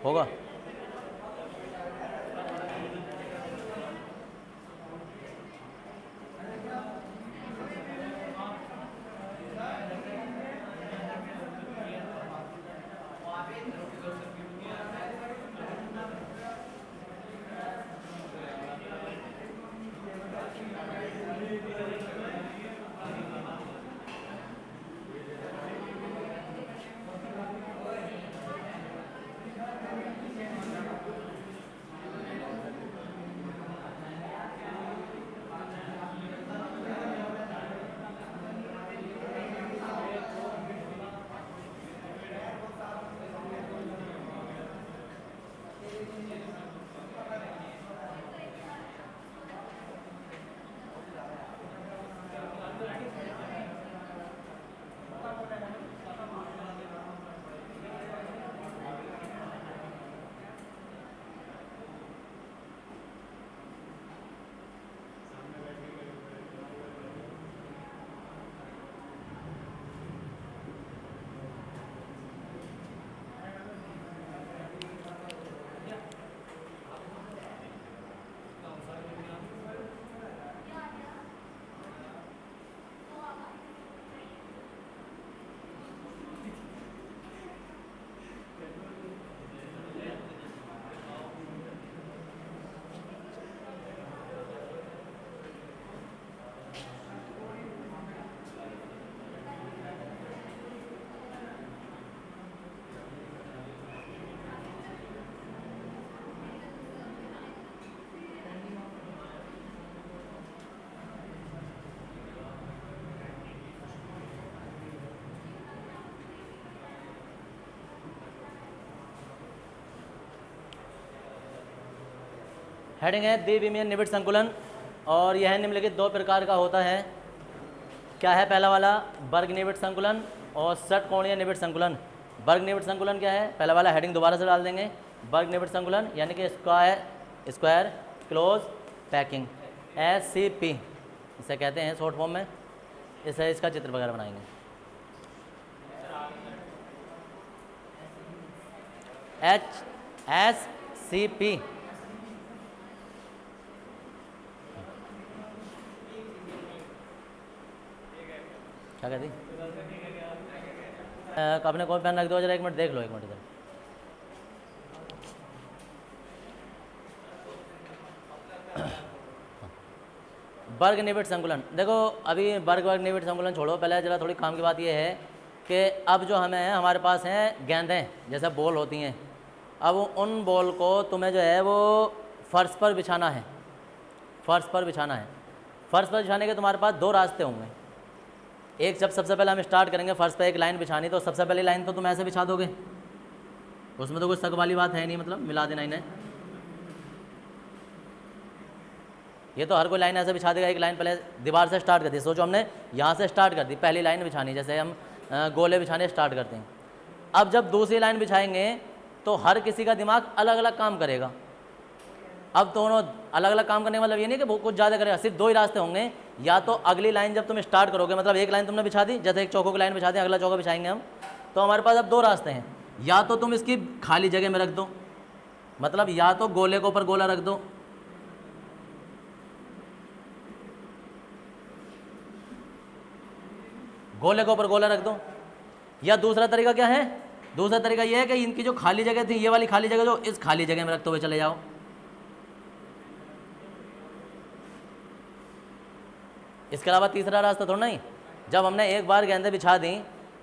होगा। हेडिंग है द्विविमीय निबिड़ संकुलन, और यह निम्नलिखित दो प्रकार का होता है। क्या है पहला वाला? वर्ग निबिड़ संकुलन और षटकोणीय निबिड़ संकुलन। वर्ग निबिड़ संकुलन क्या है? पहला वाला हेडिंग दोबारा से डाल देंगे। वर्ग निबिड़ संकुलन यानी कि स्क्वायर क्लोज पैकिंग, SCP इसे कहते हैं शॉर्ट फॉर्म में। इसे इसका चित्र वगैरह बनाएंगे। SCP क्या कहती? अपने कॉपी पेन रख दो जरा, एक मिनट देख लो, एक मिनट इधर। वर्ग निबिड़ संकुलन, देखो अभी वर्ग निबिड़ संकुलन छोड़ो, पहले जरा थोड़ी काम की बात ये है कि अब जो हमें हमारे पास हैं गेंदें जैसे बॉल होती हैं, अब उन बॉल को तुम्हें जो है वो फर्श पर बिछाना है। फर्श पर बिछाना है। फर्श पर बिछाने के तुम्हारे पास दो रास्ते होंगे। एक, जब सबसे पहले हम स्टार्ट करेंगे फर्श पर एक लाइन बिछानी, तो सबसे पहली लाइन तो तुम ऐसे बिछा दोगे, उसमें तो कुछ शक वाली बात है नहीं, मतलब मिला देना इन्हें। ये तो हर कोई लाइन ऐसे बिछा देगा। एक लाइन पहले दीवार से स्टार्ट कर दी, सोचो हमने यहाँ से स्टार्ट कर दी पहली लाइन बिछानी, जैसे हम गोले बिछाने स्टार्ट करते हैं। अब जब दूसरी लाइन बिछाएंगे तो हर किसी का दिमाग अलग अलग काम करेगा। अब दोनों अलग अलग काम करने का मतलब ये नहीं कि कुछ ज़्यादा करेगा, सिर्फ दो ही रास्ते होंगे। या तो अगली लाइन जब तुम स्टार्ट करोगे, मतलब एक लाइन तुमने बिछा दी, जैसे एक चौकों की लाइन बिछा दी, अगला चौका बिछाएंगे हम, तो हमारे पास अब दो रास्ते हैं। या तो तुम इसकी खाली जगह में रख दो, मतलब या तो गोले के ऊपर गोला रख दो, गोले के ऊपर गोला रख दो। या दूसरा तरीका क्या है? दूसरा तरीका यह है कि इनकी जो खाली जगह थी, ये वाली खाली जगह जो इस खाली जगह में रखते हुए चले जाओ। इसके अलावा तीसरा रास्ता थोड़ा नहीं। जब हमने एक बार गेंदें बिछा दी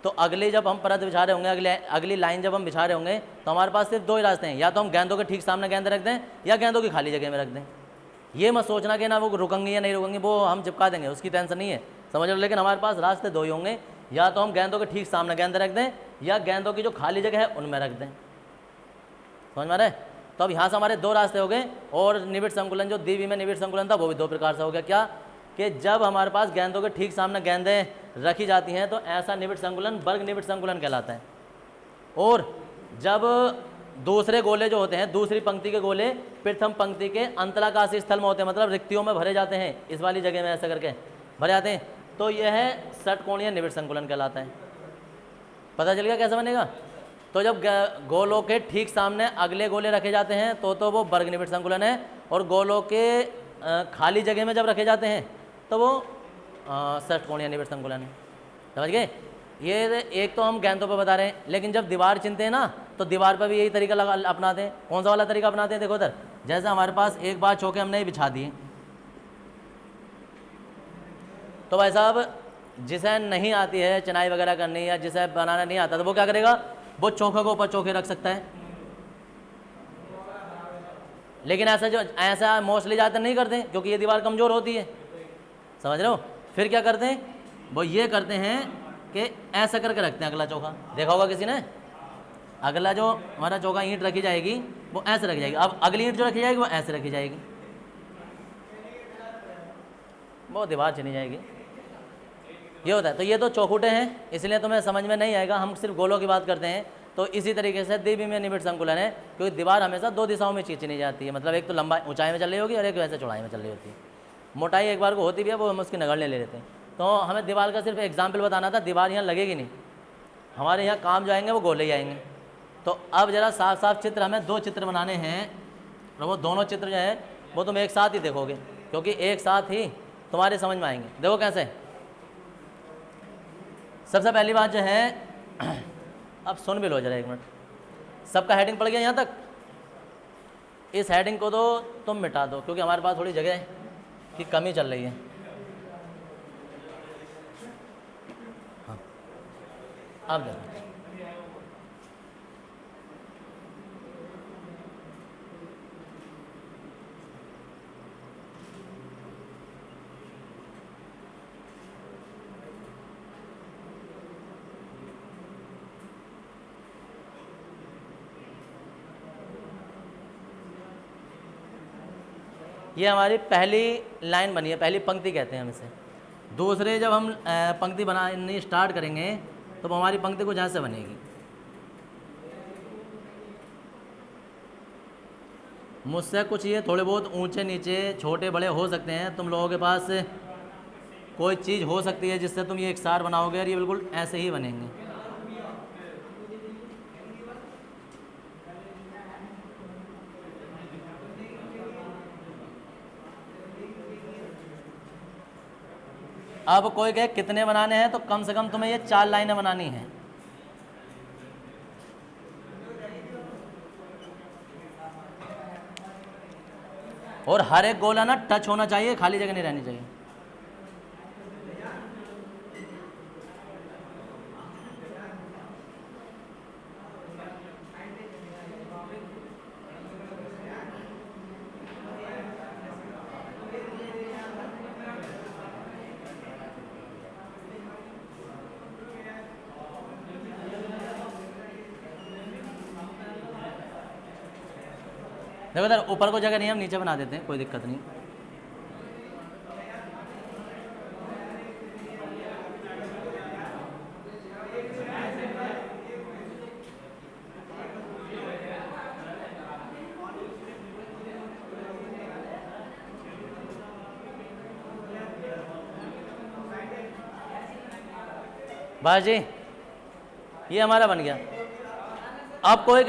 तो अगली जब हम परत बिछा रहे होंगे, अगली लाइन जब हम बिछा रहे होंगे, तो हमारे पास सिर्फ दो ही रास्ते हैं। या तो हम गेंदों के ठीक सामने गेंद रख दें, या गेंदों की खाली जगह में रख दें। ये मत सोचना कि ना वो रुकेंगी या नहीं रुकेंगी, वो हम चिपका देंगे, उसकी टेंशन नहीं है, समझ लो। लेकिन हमारे पास रास्ते दो ही होंगे, या तो हम गेंदों के ठीक सामने गेंद रख दें, या गेंदों की जो खाली जगह है उनमें रख दें। समझ में रहे? तो अब यहाँ से हमारे दो रास्ते हो गए। और निबिड़ संकुलन जो द्विविमीय निबिड़ संकुलन था वो भी दो प्रकार से हो गया। क्या कि जब हमारे पास गेंदों के ठीक सामने गेंदें रखी जाती हैं तो ऐसा निबिड़ संकुलन वर्ग निबिड़ संकुलन कहलाता है। और जब दूसरे गोले जो होते हैं, दूसरी पंक्ति के गोले प्रथम पंक्ति के अंतराकाशी स्थल में होते हैं, मतलब रिक्तियों में भरे जाते हैं, इस वाली जगह में ऐसा करके भरे जाते हैं, तो यह षटकोणीय निबिड़ संकुलन कहलाता है। पता चल गया कैसे बनेगा? तो जब गोलों के ठीक सामने अगले गोले रखे जाते हैं तो वो वर्ग निबिड़ संकुलन है, और गोलों के खाली जगह में जब रखे जाते हैं तो वो षटकोणीय निबिड़ संकुलन है। समझ गए? ये एक तो हम गेंदों पे बता रहे हैं, लेकिन जब दीवार चिनते हैं ना तो दीवार पर भी यही तरीका अपनाते हैं। कौन सा वाला तरीका अपनाते हैं? देखो इधर, जैसे हमारे पास एक बार चौके हमने बिछा दिए, तो भाई साहब जिसे नहीं आती है चिनाई वगैरह करनी या जिसे बनाना नहीं आता तो वो क्या करेगा? वो चौके को ऊपर चौके रख सकता है। लेकिन ऐसा मोस्टली ज़्यादातर नहीं करते क्योंकि ये दीवार कमज़ोर होती है। समझ रहे हो? फिर क्या करते हैं? वो ये करते हैं कि ऐसा करके रखते हैं अगला चौका। देखा होगा किसी ने? अगला जो हमारा चौका ईंट रखी जाएगी वो ऐसे रखी जाएगी, अब अगली ईंट जो रखी जाएगी वो ऐसे रखी जाएगी, वो दीवार चली जाएगी। ये होता है। तो ये तो चौखुटे हैं, इसलिए तुम्हें समझ में नहीं आएगा, हम सिर्फ गोलों की बात करते हैं। तो इसी तरीके से द्विविमीय निबिड़ संकुलन है, क्योंकि दीवार हमेशा दो दिशाओं में चीनी जाती है। मतलब एक तो लंबाई ऊंचाई में चल रही होगी और एक वैसे चौड़ाई में चल रही होती है। मोटाई एक बार को होती भी है, वो हम उसकी नगण्य ले लेते हैं। तो हमें दीवार का सिर्फ एग्जाम्पल बताना था। दीवार यहाँ लगेगी नहीं, हमारे यहाँ काम जो आएंगे वो गोले ही आएंगे। तो अब जरा साफ साफ चित्र, हमें दो चित्र बनाने हैं, और वो दोनों चित्र जो है वो तुम एक साथ ही देखोगे, क्योंकि एक साथ ही तुम्हारे समझ में आएंगे। देखो कैसे। सबसे पहली बात जो है, अब सुन भी लो जरा एक मिनट, सबका हेडिंग पड़ गया यहाँ तक? इस हेडिंग को तो तुम मिटा दो, क्योंकि हमारे पास थोड़ी जगह की कमी चल रही है। हाँ, अब देखो, ये हमारी पहली लाइन बनी है, पहली पंक्ति कहते हैं हम इसे। दूसरे जब हम पंक्ति बनानी स्टार्ट करेंगे तो हमारी पंक्ति कुछ ऐसे बनेगी। मुझसे कुछ ये थोड़े बहुत ऊंचे नीचे छोटे बड़े हो सकते हैं, तुम लोगों के पास कोई चीज़ हो सकती है जिससे तुम ये एक सार बनाओगे, और ये बिल्कुल ऐसे ही बनेंगे। अब कोई कहे कितने बनाने हैं, तो कम से कम तुम्हें ये 4 लाइनें बनानी हैं। और हर एक गोला ना टच होना चाहिए, खाली जगह नहीं रहनी चाहिए। देखो इधर ऊपर को जगह नहीं, हम नीचे बना देते हैं, कोई दिक्कत नहीं। बस जी, ये हमारा बन गया। अब कोई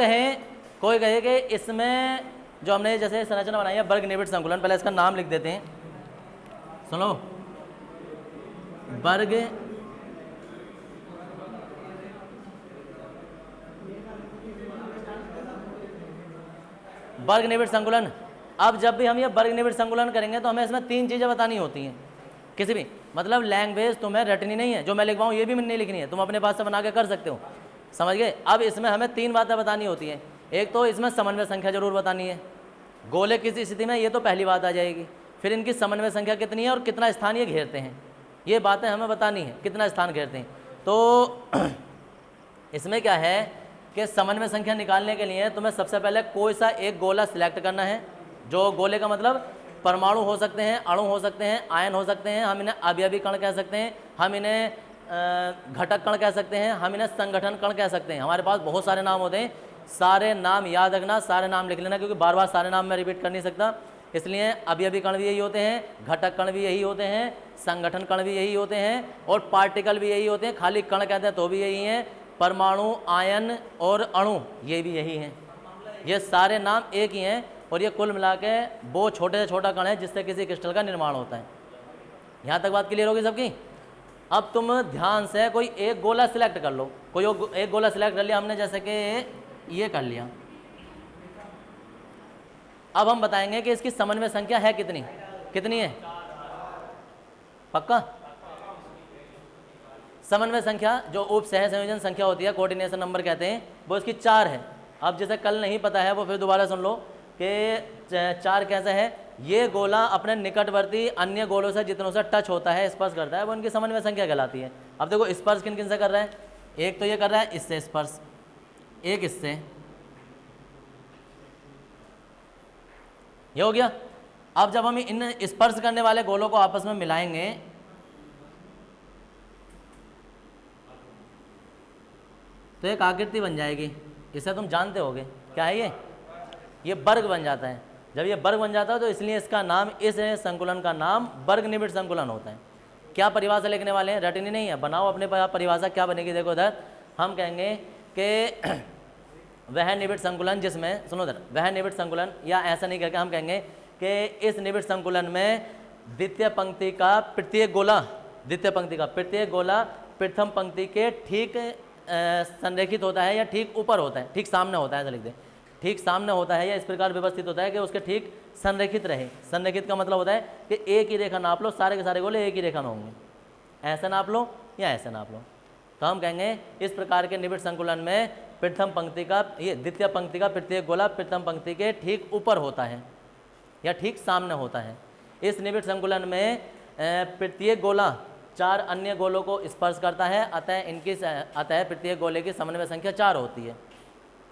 कहे कि इसमें जो हमने जैसे संरचना बनाई है वर्ग निबिड़ संकुलन, पहले इसका नाम लिख देते हैं। सुनो, वर्ग निबिड़ संकुलन। अब जब भी हम ये वर्ग निबिड़ संकुलन करेंगे तो हमें इसमें 3 चीज़ें बतानी होती हैं। किसी भी मतलब लैंग्वेज तुम्हें रटनी नहीं है, जो मैं लिखवाऊँ ये भी नहीं लिखनी है, तुम अपने पास से बना के कर सकते हो। समझ गए? अब इसमें हमें 3 बातें बतानी होती हैं। एक तो इसमें समन्वय संख्या जरूर बतानी है, गोले किस स्थिति में, ये तो पहली बात आ जाएगी। फिर इनकी समन्वय संख्या कितनी है और कितना स्थान ये घेरते हैं, ये बातें हमें बतानी है, कितना स्थान घेरते हैं। तो इसमें क्या है कि समन्वय संख्या निकालने के लिए तुम्हें सबसे पहले कोई सा एक गोला सिलेक्ट करना है। जो गोले का मतलब परमाणु हो सकते हैं, अणु हो सकते हैं, आयन हो सकते हैं, हम इन्हें अवयवी कण कह सकते हैं, हम इन्हें घटक कण कह सकते हैं, हम इन्हें संगठन कण कह सकते हैं। हमारे पास बहुत सारे नाम होते हैं, सारे नाम याद रखना, सारे नाम लिख लेना, क्योंकि बार बार सारे नाम मैं रिपीट कर नहीं सकता। इसलिए अवयवी कण भी यही होते हैं, घटक कण भी यही होते हैं, संगठन कण भी यही होते हैं, और पार्टिकल भी यही होते हैं। खाली कण कहते हैं तो भी यही हैं, परमाणु, आयन और अणु, ये भी यही हैं। ये सारे नाम एक ही हैं और ये कुल मिला के वो छोटे से छोटा कण है जिससे किसी क्रिस्टल का निर्माण होता है। यहाँ तक बात क्लियर होगी सबकी। अब तुम ध्यान से कोई एक गोला सिलेक्ट कर लो, कोई एक गोला सिलेक्ट कर लिया हमने, जैसे कि ये कर लिया। अब हम बताएंगे कि इसकी समन्वय संख्या है कितनी, कितनी है? पक्का? समन्वय संख्या जो उप सह संयोजन संख्या होती है, कोऑर्डिनेशन नंबर कहते हैं, वो इसकी 4 है। अब जैसे कल नहीं पता है वो फिर दोबारा सुन लो कि 4 कैसे है। ये गोला अपने निकटवर्ती अन्य गोलों से जितनों से टच होता है, स्पर्श करता है, वो इनकी समन्वय संख्या कहलाती है। अब देखो स्पर्श किन किन से कर रहा है, एक तो ये कर रहा है इससे स्पर्श, एक इससे, ये हो गया। अब जब हम इन स्पर्श करने वाले गोलों को आपस में मिलाएंगे तो एक आकृति बन जाएगी। इसे तुम जानते होगे क्या है ये वर्ग बन जाता है। जब ये वर्ग बन जाता है तो इसलिए इसका नाम, इस संकुलन का नाम वर्ग निबिड़ संकुलन होता है। क्या परिभाषा लिखने वाले हैं, रटनी नहीं है, बनाओ अपने परिभाषा। क्या बनेगी देखो इधर, हम कहेंगे कि वह निबिड़ संकुलन जिसमें, सुनो इधर, वह निबिड़ संकुलन, या ऐसा नहीं करके हम कहेंगे कि इस निबिड़ संकुलन में द्वितीय पंक्ति का प्रत्येक गोला, द्वितीय पंक्ति का प्रत्येक गोला प्रथम पंक्ति के ठीक संरेखित होता है या ठीक ऊपर होता है, ठीक सामने होता है, ऐसा लिख दें, ठीक सामने होता है या इस प्रकार व्यवस्थित होता है कि उसके ठीक संरेखित रहे। संरेखित का मतलब होता है कि एक ही रेखा नाप लो, सारे के सारे गोले एक ही रेखा में होंगे, ऐसे नाप लो या ऐसे नाप लो। तो हम कहेंगे इस प्रकार के निबिड़ संकुलन में प्रथम पंक्ति का, ये द्वितीय पंक्ति का प्रत्येक गोला प्रथम पंक्ति के ठीक ऊपर होता है या ठीक सामने होता है। इस निबिड़ संकुलन में प्रत्येक गोला 4 अन्य गोलों को स्पर्श करता है, अतः प्रत्येक गोले की समन्वय संख्या 4 होती है।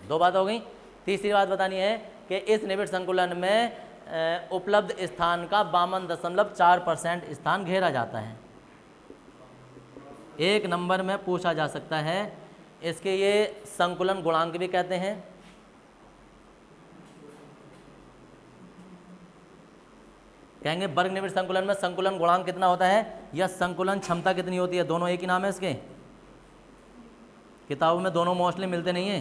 2 बात हो गई। तीसरी बात बतानी है कि इस निबिड़ संकुलन में उपलब्ध स्थान का 52.4% स्थान घेरा जाता है। 1 नंबर में पूछा जा सकता है, इसके ये संकुलन गुणांक भी कहते हैं। कहेंगे वर्ग निबिड़ संकुलन में संकुलन गुणांक कितना होता है या संकुलन क्षमता कितनी होती है, दोनों एक ही नाम है इसके। किताबों में दोनों मोस्टली मिलते नहीं है।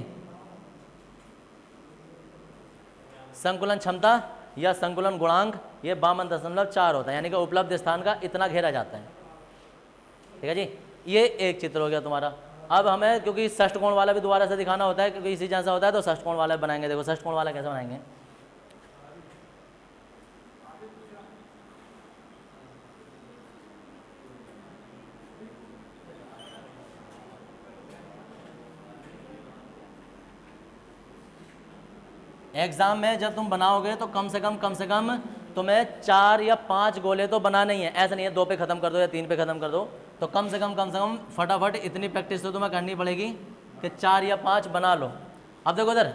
संकुलन क्षमता या संकुलन गुणांक ये 52.4 होता है, यानी कि उपलब्ध स्थान का इतना घेरा जाता है। ठीक है जी, ये एक चित्र हो गया तुम्हारा। अब हमें क्योंकि षष्ठकोण वाला भी दोबारा से दिखाना होता है, क्योंकि इसी जैसा होता है, तो षष्ठकोण वाला बनाएंगे। देखो षष्ठकोण वाला कैसे बनाएंगे, एग्जाम में जब तुम बनाओगे तो कम से कम तुम्हें 4 या 5 गोले तो बनाने ही है। ऐसा नहीं है 2 पे ख़त्म कर दो या 3 पे ख़त्म कर दो, तो कम से कम फटाफट इतनी प्रैक्टिस तो तुम्हें करनी पड़ेगी कि 4 या 5 बना लो। अब देखो इधर,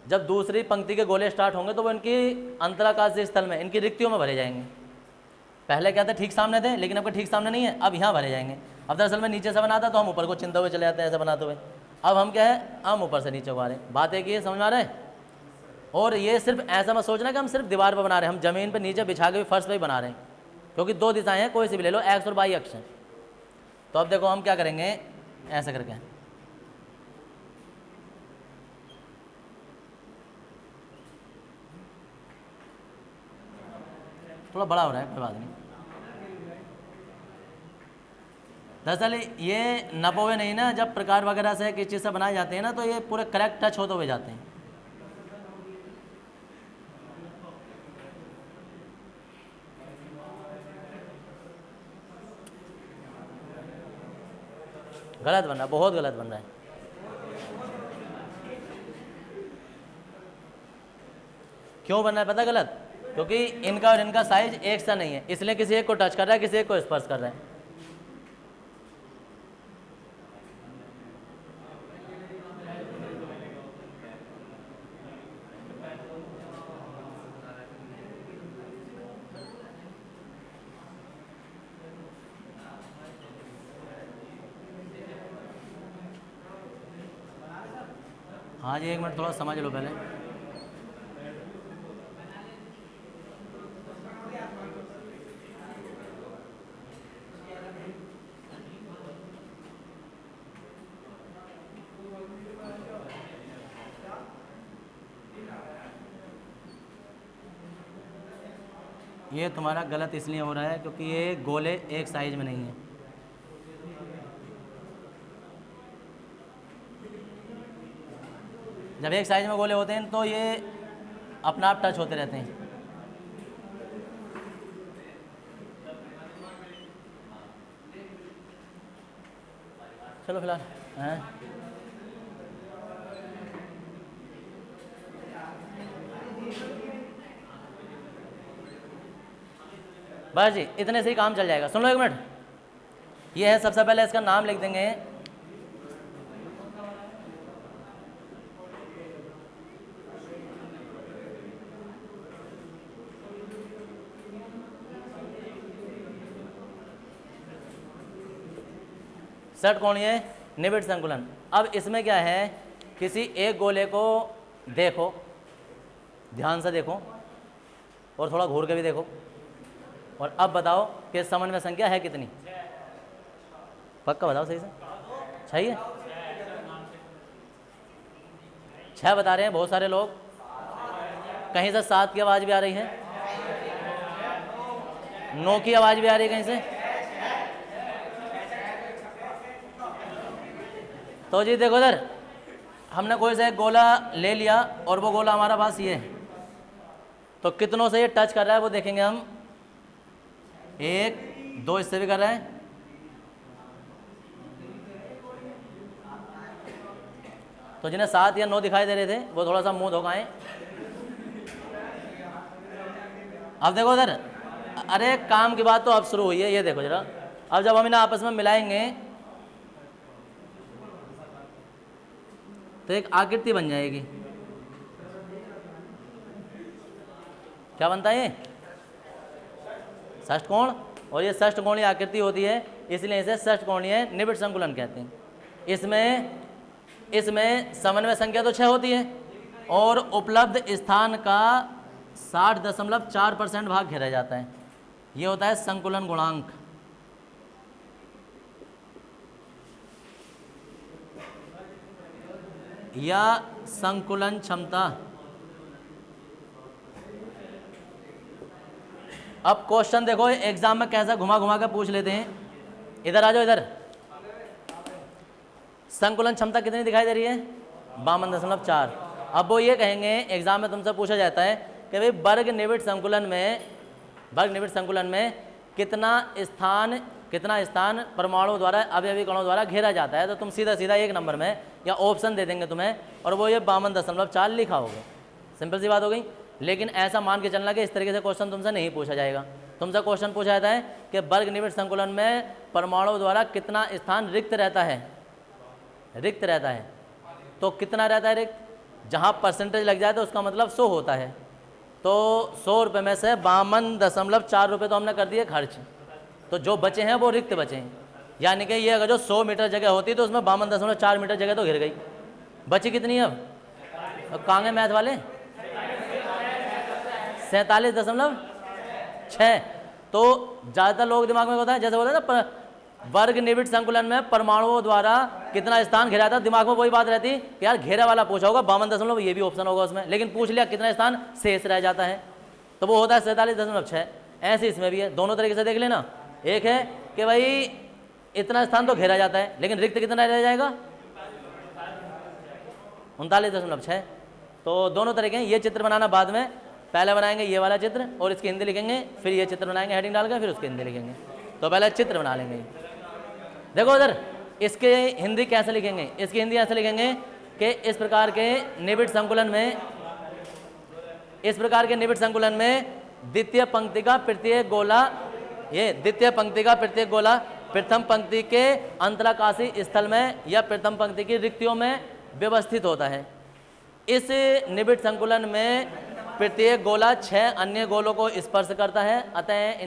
जब दूसरी पंक्ति के गोले स्टार्ट होंगे तो वो इनकी अंतराकाशीय स्थल में, इनकी रिक्तियों में भरे जाएंगे। पहले क्या थे, ठीक सामने थे, लेकिन अब ठीक सामने नहीं है, अब यहाँ भरे जाएंगे। अब दरअसल में नीचे से बनाता तो हम ऊपर को चिंता हुए चले जाते हैं ऐसे बनाते हुए। अब हम क्या है, हम ऊपर से नीचे को आ रहे हैं। बात एक ही है, समझ में आ रहा है। और ये सिर्फ ऐसा मत सोचना कि हम सिर्फ दीवार पर बना रहे हैं, हम ज़मीन पर नीचे बिछा के भी फर्श पर ही बना रहे हैं, क्योंकि 2 दिशाएं हैं, कोई सी भी ले लो, एक्स और वाई अक्ष। तो अब देखो हम क्या करेंगे, ऐसा करके थोड़ा बड़ा हो रहा है, कोई बात नहीं। दरअसल ये नपोवे नहीं ना, जब प्रकार वगैरह से किस चीज़ से बनाए जाते हैं ना, तो ये पूरे करेक्ट टच होते हुए जाते हैं। गलत बन रहा है, बहुत गलत बन रहा है। क्यों बन रहा है पता गलत, क्योंकि इनका और इनका साइज एक सा नहीं है, इसलिए किसी एक को टच कर रहा है, किसी एक को स्पर्श कर रहा है। हाँ जी, 1 मिनट थोड़ा समझ लो पहले। ये तुम्हारा गलत इसलिए हो रहा है क्योंकि ये गोले एक साइज में नहीं है। जब एक साइज में गोले होते हैं तो ये अपना आप टच होते रहते हैं। चलो फिलहाल हैं, बस जी इतने से ही काम चल जाएगा। सुन लो एक मिनट, ये है सबसे पहले इसका नाम लिख देंगे। षटकोणीय निबिड़ संकुलन। अब इसमें क्या है, किसी एक गोले को देखो, ध्यान से देखो और थोड़ा घूर के भी देखो, और अब बताओ कि समन्वय संख्या है कितनी। पक्का बताओ सही से। सही है, 6 बता रहे हैं बहुत सारे लोग। कहीं से 7 की आवाज़ भी आ रही है, 9 की आवाज़ भी आ रही है कहीं से। तो जी देखो इधर, हमने कोई सा एक गोला ले लिया और वो गोला हमारा पास ये है, तो कितनों से ये टच कर रहा है वो देखेंगे हम। 1 2 इससे भी कर रहा है, तो जिन्हें 7 या 9 दिखाई दे रहे थे वो थोड़ा सा मुंह धोकाएं। अब देखो इधर, अरे काम की बात तो अब शुरू हुई है। ये देखो जरा, अब जब हम इन्हें आपस में मिलाएंगे तो एक आकृति बन जाएगी। क्या बनता है ये? षष्ठकोण। और ये षष्ठकोणीय आकृति होती है, इसलिए इसे षष्ठकोणीय निबिड़ संकुलन कहते हैं। इसमें समन्वय संख्या तो 6 होती है और उपलब्ध स्थान का 60.4% भाग घेरा जाता है। ये होता है संकुलन गुणांक। या संकुलन क्षमता। अब क्वेश्चन देखो एग्जाम में कैसा घुमा घुमा कर पूछ लेते हैं। इधर आ जाओ, इधर संकुलन क्षमता कितनी दिखाई दे रही है? 52.4। अब वो ये कहेंगे, एग्जाम में तुमसे पूछा जाता है कि भाई वर्ग निबिड़ संकुलन में कितना स्थान परमाणु द्वारा अवयवी कणों द्वारा घेरा जाता है। तो तुम सीधा सीधा एक नंबर में या ऑप्शन दे देंगे तुम्हें, और वो ये 52.4 लिखा होगा। सिंपल सी बात हो गई। लेकिन ऐसा मान के चलना कि इस तरीके से क्वेश्चन तुमसे नहीं पूछा जाएगा। तुमसे क्वेश्चन पूछा जाता है कि वर्ग निबिड़ संकुलन में परमाणु द्वारा कितना स्थान रिक्त रहता है। तो कितना रहता है रिक्त? जहाँ परसेंटेज लग जाए तो उसका मतलब 100 होता है। तो 100 रुपये में से 52.4 रुपये तो हमने कर दिए खर्च, तो जो बचे हैं वो रिक्त बचे हैं। यानी कि ये अगर जो 100 मीटर जगह होती तो उसमें 52.4 मीटर जगह तो घिर गई। बची कितनी है अब कहाँ गए मैथ वाले? 47.6। तो ज़्यादातर लोग दिमाग में होता है, जैसे बोलते हैं ना वर्ग निबिड़ संकुलन में परमाणुओं द्वारा कितना स्थान घेरा था, दिमाग में वही बात रहती कि यार घेरा वाला पूछा होगा 52, ये भी ऑप्शन होगा उसमें, लेकिन पूछ लिया कितना स्थान शेष रह जाता है, तो वो होता है 47.6। ऐसे इसमें भी है, दोनों तरीके से देख लेना। एक है कि भाई इतना स्थान तो घेरा जाता है, लेकिन रिक्त कितना रह जाएगा? 39.6। तो दोनों तरीके हैं। ये चित्र बनाना बाद में, पहले बनाएंगे ये वाला चित्र और इसकी हिंदी लिखेंगे, फिर ये चित्र बनाएंगे हेडिंग डालकर, फिर उसकी हिंदी लिखेंगे। तो पहले चित्र बना लेंगे। देखो उधर, इसके हिंदी कैसे लिखेंगे? इसकी हिंदी ऐसे लिखेंगे कि इस प्रकार के निबिड़ संकुलन में द्वितीय पंक्ति का प्रत्येक गोला प्रथम पंक्ति के अंतराकाशी स्थल में या प्रथम पंक्ति की रिक्तियों में व्यवस्थित होता है। इस निबिड़ संकुलन में प्रत्येक गोला 6 अन्य गोलों को स्पर्श करता है, अतः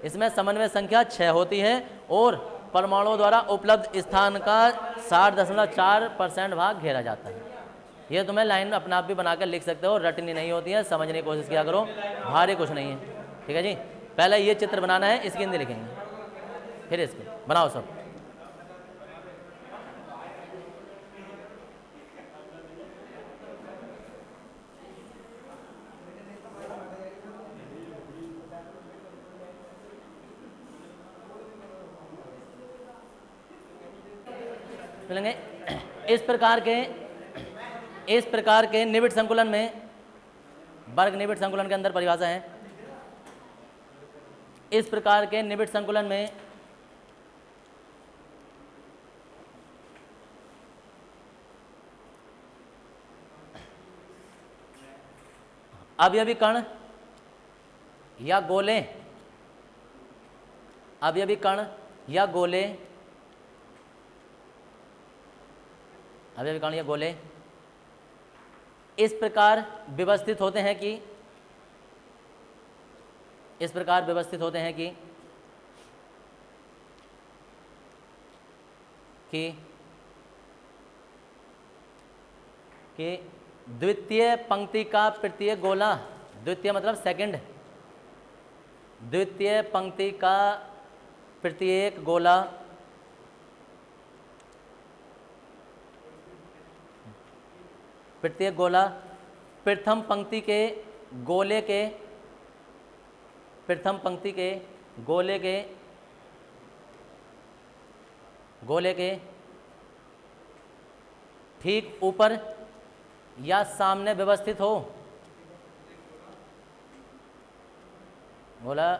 इसमें समन्वय संख्या 6 होती है और परमाणुओं द्वारा उपलब्ध स्थान का 60.4% भाग घेरा जाता है। ये तुम्हें लाइन अपने आप भी बनाकर लिख सकते हो, रटनी नहीं होती है, समझने की कोशिश किया करो, भारी कुछ नहीं है। ठीक है जी, पहले ये चित्र बनाना है, इसकी हिंदी लिखेंगे, फिर इसके बनाओ सब। मिलेंगे। इस प्रकार के निबिड़ संकुलन में, वर्ग निबिड़ संकुलन के अंदर परिभाषा है, इस प्रकार के निबिड़ संकुलन में अवयवी कण या गोले, अवयवी कण या गोले, अवयवी कण या गोले इस प्रकार व्यवस्थित होते हैं कि, इस प्रकार व्यवस्थित होते हैं कि द्वितीय पंक्ति का प्रत्येक गोला, द्वितीय मतलब सेकंड, द्वितीय पंक्ति का प्रत्येक गोला प्रथम पंक्ति के गोले के, प्रथम पंक्ति के गोले के ठीक ऊपर या सामने व्यवस्थित हो। गोला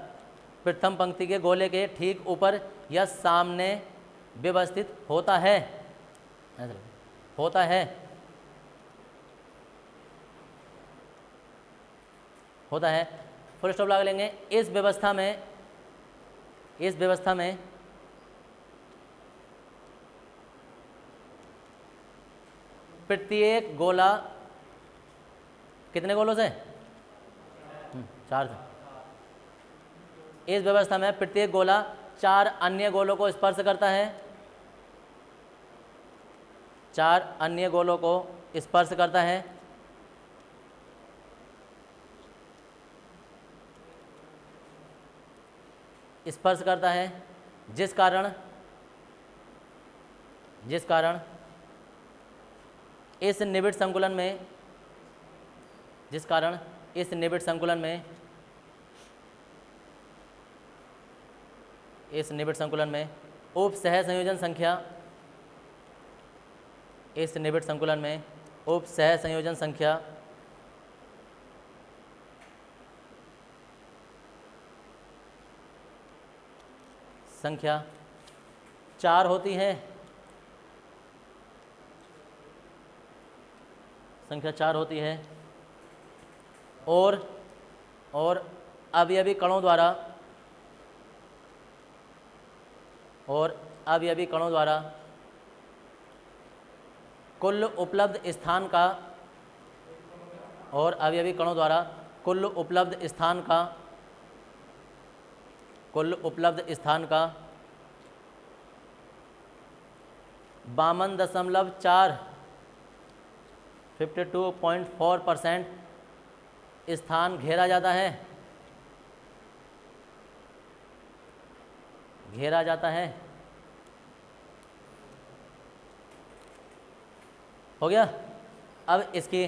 प्रथम पंक्ति के गोले के ठीक ऊपर या सामने व्यवस्थित होता है, होता है, होता है। फुल स्टॉप लगा लेंगे। इस व्यवस्था में, इस व्यवस्था में प्रत्येक गोला कितने गोलों से? 4 से। इस व्यवस्था में प्रत्येक गोला 4 अन्य गोलों को स्पर्श करता है, 4 अन्य गोलों को स्पर्श करता है। स्पर्श करता है जिस कारण इस निबिड़ संकुलन में, जिस कारण इस निबिड़ संकुलन में, इस निबिड़ संकुलन में उप सह संयोजन संख्या, इस निबिड़ संकुलन में उप सह संयोजन संख्या संख्या 4 होती है, संख्या 4 होती है। और अवयवी कणों द्वारा, और अवयवी कणों द्वारा कुल उपलब्ध स्थान का, और अवयवी कणों द्वारा कुल उपलब्ध स्थान का, कुल उपलब्ध स्थान का 52.4 52.4% स्थान घेरा जाता है, घेरा जाता है। हो गया। अब इसकी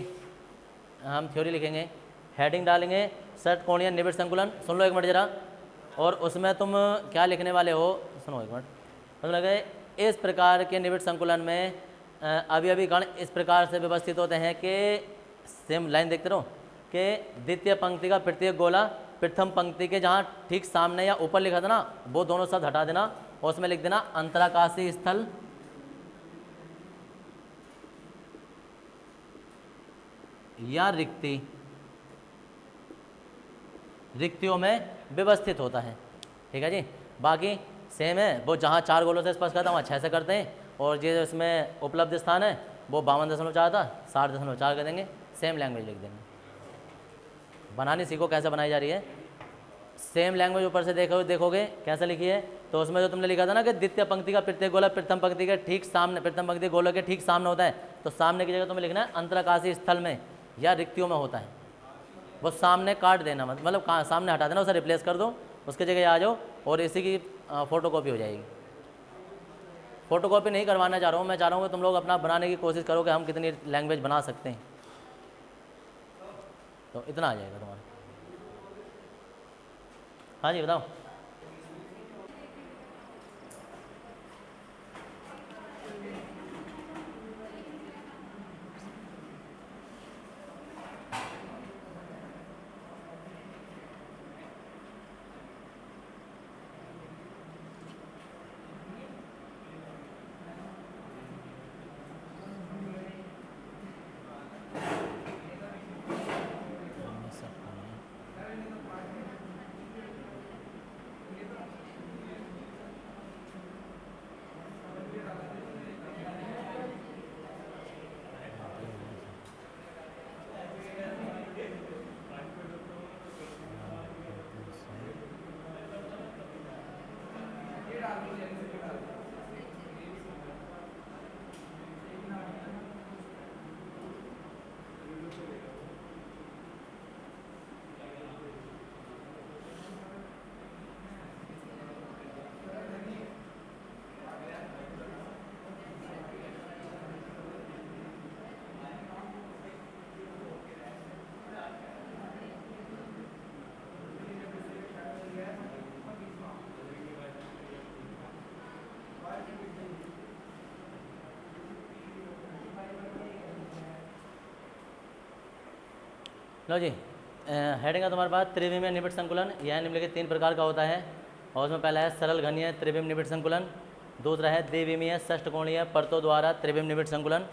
हम थ्योरी लिखेंगे, हेडिंग डालेंगे षटकोणीय निबिड़ संकुलन। सुन लो एक मिनट जरा, और उसमें तुम क्या लिखने वाले हो, सुनो एक मिनट। मतलब लगे इस प्रकार के निबिड़ संकुलन में अवयवी कण इस प्रकार से व्यवस्थित होते हैं कि, सेम लाइन देखते रहो, कि द्वितीय पंक्ति का प्रत्येक गोला प्रथम पंक्ति के जहाँ ठीक सामने या ऊपर लिखा था ना, वो दोनों शब्द हटा देना और उसमें लिख देना अंतराकाशीय स्थल या रिक्ति, रिक्तियों में व्यवस्थित होता है। ठीक है जी। बाकी सेम है, वो जहाँ 4 गोलों से स्पर्श करता है वहाँ 6 से करते हैं, और जो इसमें उपलब्ध स्थान है वो 52.4 था, 60.4 कर देंगे। सेम लैंग्वेज लिख देंगे। बनानी सीखो कैसे बनाई जा रही है। सेम लैंग्वेज ऊपर से देखोगे कैसे लिखी है। तो उसमें जो तुमने लिखा था ना कि द्वितीय पंक्ति का प्रत्येक गोला प्रथम पंक्ति के ठीक सामने, प्रथम पंक्ति गोलों के ठीक सामने होता है, तो सामने की जगह तुम्हें लिखना है अंतराकाशीय स्थल में या रिक्तियों में होता है। वो सामने काट देना, मतलब सामने हटा देना, उसे रिप्लेस कर दो, उसकी जगह आ जाओ और इसी की फ़ोटोकॉपी हो जाएगी। फ़ोटोकॉपी नहीं करवाना चाह रहा हूँ, मैं चाह रहा हूँ कि तुम लोग अपना बनाने की कोशिश करो कि हम कितनी लैंग्वेज बना सकते हैं। तो इतना आ जाएगा तुम्हारा। हाँ जी बताओ। लो जी, हेडिंग है तुम्हारे पास त्रिविमीय निबिड़ संकुलन। यह निम्नलिखित 3 प्रकार का होता है और उसमें पहला है सरल घनीय त्रिविम निबिड़ संकुलन, दूसरा है द्विविमीय षष्ठकोणीय परतों द्वारा त्रिविम निबिड़ संकुलन,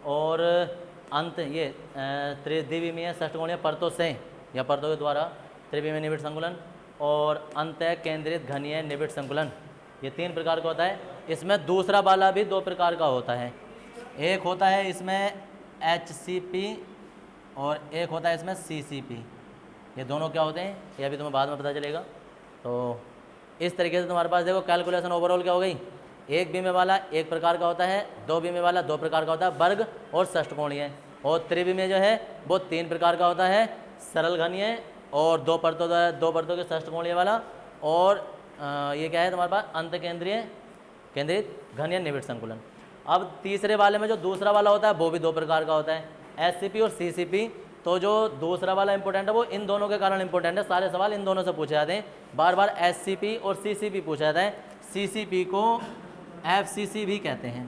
और अंत ये द्विविमीय षष्ठकोणीय परतों से या परतों के द्वारा त्रिविमीय निबिड़ संकुलन, और अंत है केंद्रित घनीय निबिड़ संकुलन। ये 3 प्रकार का होता है। इसमें दूसरा वाला भी 2 प्रकार का होता है। एक होता है इसमें HCP और एक होता है इसमें CCP। ये दोनों क्या होते हैं ये अभी तुम्हें बाद में पता चलेगा। तो इस तरीके से तुम्हारे पास देखो कैलकुलेशन ओवरऑल क्या हो गई। एक बीमे वाला एक प्रकार का होता है, 2 बीमे वाला 2 प्रकार का होता है, वर्ग और षष्ठकोणीय, और त्रिविमीय जो है वो 3 प्रकार का होता है, सरल घनीय और 2 परतों के षष्ठकोणीय वाला, और ये क्या है तुम्हारे पास अंत केंद्रित घनीय निबिड़ संकुलन। अब तीसरे वाले में जो दूसरा वाला होता है वो भी 2 प्रकार का होता है, SCP और CCP। तो जो दूसरा वाला इंपॉर्टेंट है वो इन दोनों के कारण इंपॉर्टेंट है, सारे सवाल इन दोनों से पूछे जाते हैं, बार बार SCP और CCP पूछा जाता है। CCP को FCC भी कहते हैं।